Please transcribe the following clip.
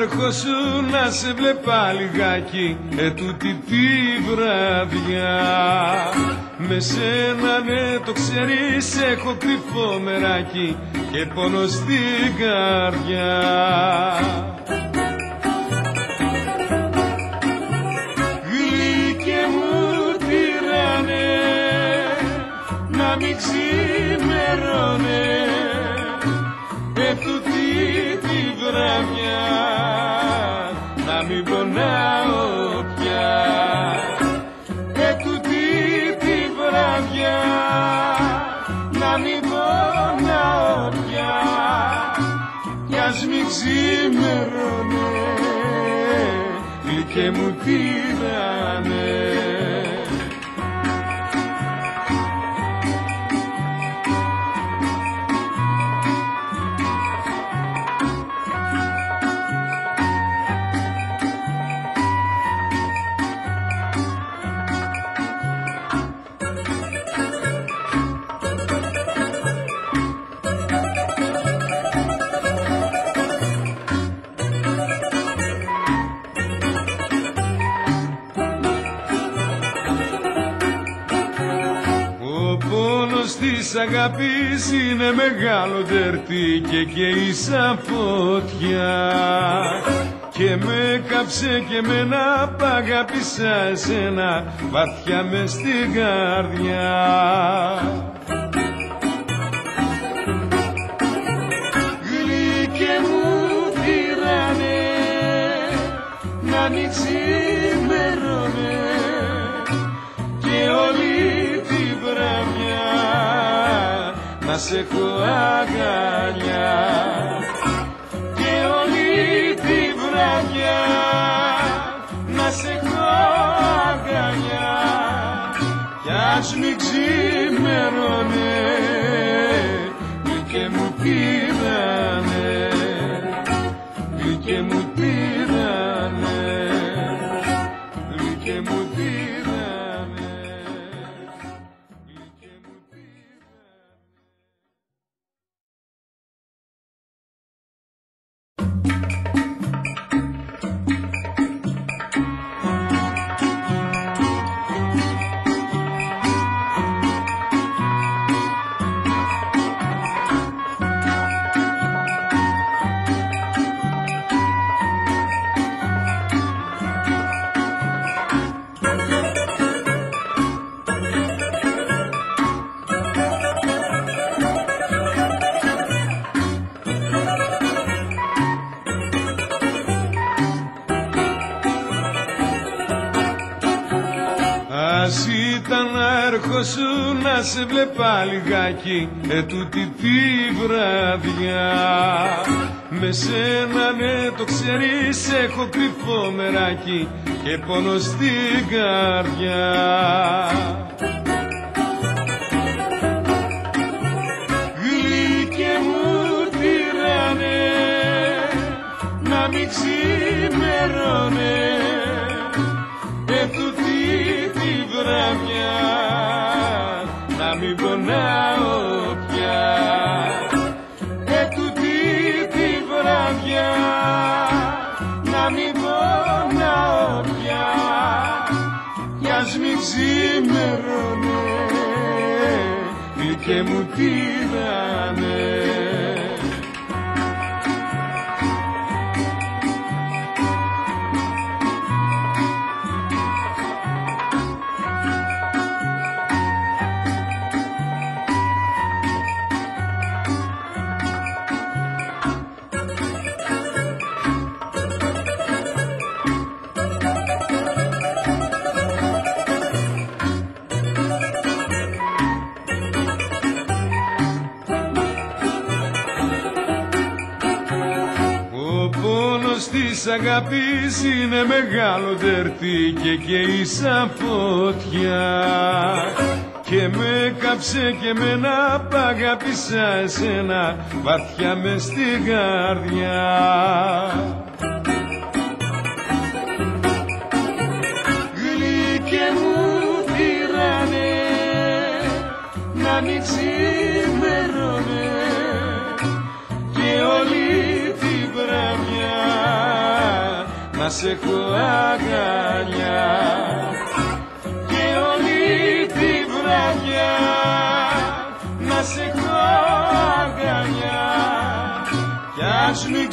έρχοσουν να σε βλέπα λιγάκι ετούτη τη βραδιά. Με σένα ναι το ξέρεις έχω κρυφό μεράκι και πόνο στην καρδιά. Γλυκέ μου τυραννέ να μην ξημερώνε ετούτη τη βραδιά, να μην πονάω πια ετούτη τη βραδιά, να μην πονάω πια κι ας μην ξημερώνε γλυκέ μου τυραννέ. Της αγάπης είναι μεγάλο ντερτί και καίει σαν φωτιά και με κάψε και εμένα π' αγάπησα εσένα βαθιά μες στην καρδιά. Γλυκέ μου τυραννέ να μην ξημερώνε και όλη τη βραδιά να σε έχω αγκαλιά και όλη τη βραδιά να σε έχω αγκαλιά κι ας μην ξημερώνε γλυκέ μου τυραννέ, γλυκέ μου τυραννέ, γλυκέ μου τυραννέ. Ας ήταν να έρχοσουν να σε βλέπα λιγάκι ετούτη τη βραδιά. Με σένα ναι το ξέρεις έχω κρυφό μεράκι και πόνο στην καρδιά. Γλυκέ μου τυραννέ να μην ξημερώνε ετούτη τη βραδιά, να μην πονάω πια ετούτη τη βραδιά, να μην πονάω πια κι ας μην ξημερώνε γλυκέ μου τυραννέ. Της αγάπης είναι μεγάλο ντερτί και καίει σαν φωτιά και με κάψε και εμένα π' αγάπησα εσένα βαθιά μες στην καρδιά. Γλυκέ μου τυραννέ να μην ξημερώνε και όλη τη βραδιά να σε έχω αγκαλιά και όλη τη βραδιά να σε έχω αγκαλιά κι ας μην